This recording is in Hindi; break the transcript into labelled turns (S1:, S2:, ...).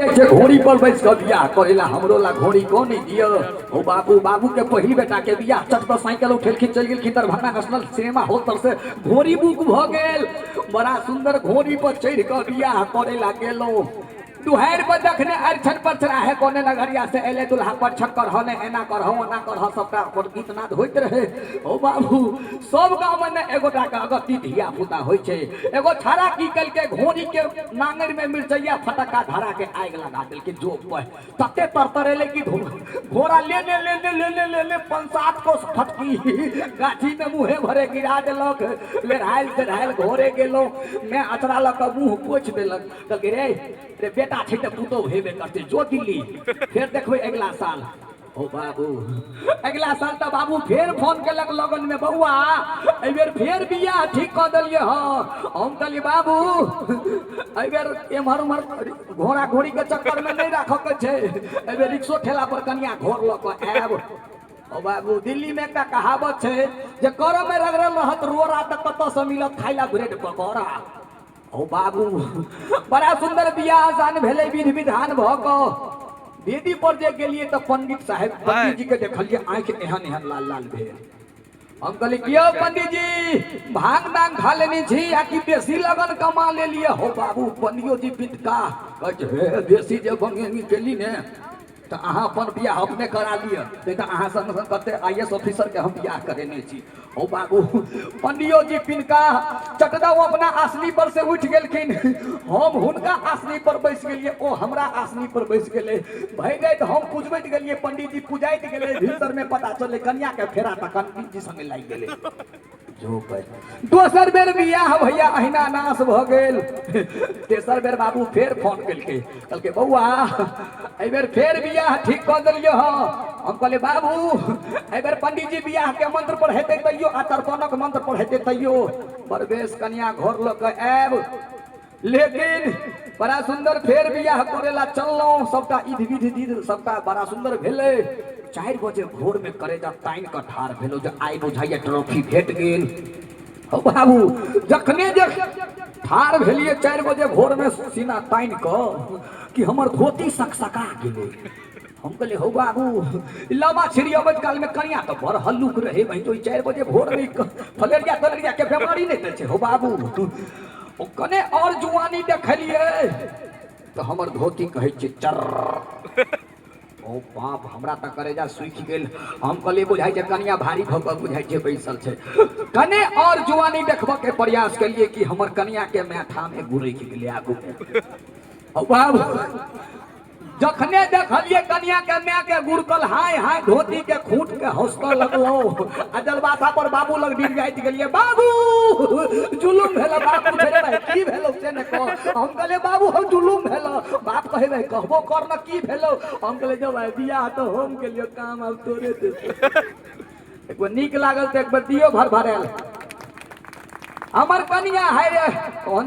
S1: घोड़ी पर बैस कर बियाह करेला हमरो ला घोड़ी कौन दियो। ओ बाबू बाबू के पहिल बेटा के बियाह चट पर साइकिल उठेलखिन चल गेलखिन दरभंगा नेशनल सिनेमा हॉल तर से घोड़ी बुक भ गेल। बड़ा सुंदर घोड़ी पर चढ़ कर बियाह करेला गेलो। दुहार पर देखने अरछन पर चढ़ाहे कोने नगरिया से एले दुल्हा पर छक्कर होने एना करहो ओना करहो सबका पर गीतनाद होइत रहे। ओ बाबू सब गांव में एगोटा का अगति धिया पुता होय छे। एगो छाड़ा की कल के घोड़ी के नांगर में मिर्चैया फटका धरा के आग लगा देल के जोक पर तते तरतरेले की घोड़ा लेने लेने लेने लेने 5-7 को फटकी गाछी में मुहे भरे गिरा देलक। लेराइल घोड़े गेलो मैं अचरा लक मुंह पोछ देलक कहलकै रे बेटा छे त पुतो हेबे करते जो दिल्ली फिर देखबै अगला साल। ओ बाबू अगला साल त बाबू फिर फोन केलक लगन में बउआ एहि बेर फिर बियाह ठीक क देलिए। हां हम कहलिए बाबू एहि बेर एमहर उमहर घोड़ा घोड़ी के चक्कर में नहीं राखो के छे। एहि बेर रिक्शो ठेला पर कनिया घोर ल के आब। ओ बाबू दिल्ली में का कहावत छे जे कर में रगड़ल रहत रोरा त कत से मिलत खाइला ब्रेड पकौड़ा। ओ बाबू बड़ा सुंदर बियाह शान भेले विधि विधान भ क वेदी पर जे गेलिए त पंडित साहब पंडित जी के देखलिए आंख एहन एहन लाल लाल भेल। हम कहली कियो पंडित जी भांग दांग खा लेनी छी आ कि बेसी लगन कमा ले लिए। हो बाबू पंडियो जी पिटका कहे बेसी जे बंगेनी केली ने तो अहाँ अपन बियाह अपने करा लिया तो अहाँ संग संग करते IAS ऑफिसर के हम बियाह करेने छी। ओ बाबू पंडियो जी पिनका चटदा अपना आसनी पर से उठ गेलखिन हम हुनका आसनी पर बैस गेलिए ओ हमरा आसनी पर बैस गेले भई गए तो हम पूजबैत गेलिए पंडित जी पूजाइत गेले भीतर में पता चले कन्या के फेरा त पंडित जी संगे लाग गेले। जो दोसर बेर बियाह भैया अहिना नाश भ गेल। तेसर बेर बाबू फेर फोन केलके कहलके बउआ एहि बेर फेर बियाह ठीक क देलिए। हां हम कहले बाबू एहि बेर पंडित जी बियाह के मंत्र पढ़ेते तैयो आ तर्पणक मंत्र पढ़ेते तैयो परवेश कन्या घर ल के आब। लेकिन बड़ा सुंदर फेर बियाह करेला चललो सबटा इध विधि सबटा बड़ा सुंदर भेले। 4 बजे भोर में करेजा ताइन का ठार भेलो जे आइ बुझाइए ट्रॉफी भेट गेल। हो बाबू जखने जे ठार भेलिए 4 बजे भोर में सीना ताइन क कि हमर धोती सकसका गेले। हम कहले हो बाबू लबा छिड़ियबत काल में कनिया तो बड़ हल्लुक रहे भाई तो 4 बजे भोर में फलेरिया के बीमारी नहीं छे। हो बाबू ओ कने और जुआनी देखलिए तो हमर धोती कहै छे चर। ओ बाप हमरा त करेजा सुखि गेल। हम कहले बुझाइ छे कनिया भारी भ क बुझाइ छे बैसल छे। कने और जुआनी देखब के प्रयास कलिए कि हमर कनिया के माथा में गुरैक गेले आगू। ओ बाबू जखने देखलिए कनिया के माय के गुरकल हाय हाय धोती के खूंट के हंसक लगलो आ जलबाथा पर बाबू लग डिर जाइत गेलिए बाबू जुलुम भेल। बाबू भेले की भेलो से ने कह। हम कहले बाबू हो जुलुम भेलो। बाप कहे कहबो कर न की भेलो। हम कहले जो भाई बियाह तो हम के लिए काम अब तोरे दे एक बार नीक लागल त एक बार दियो भर भरेल। हमर कनिया है रे कौन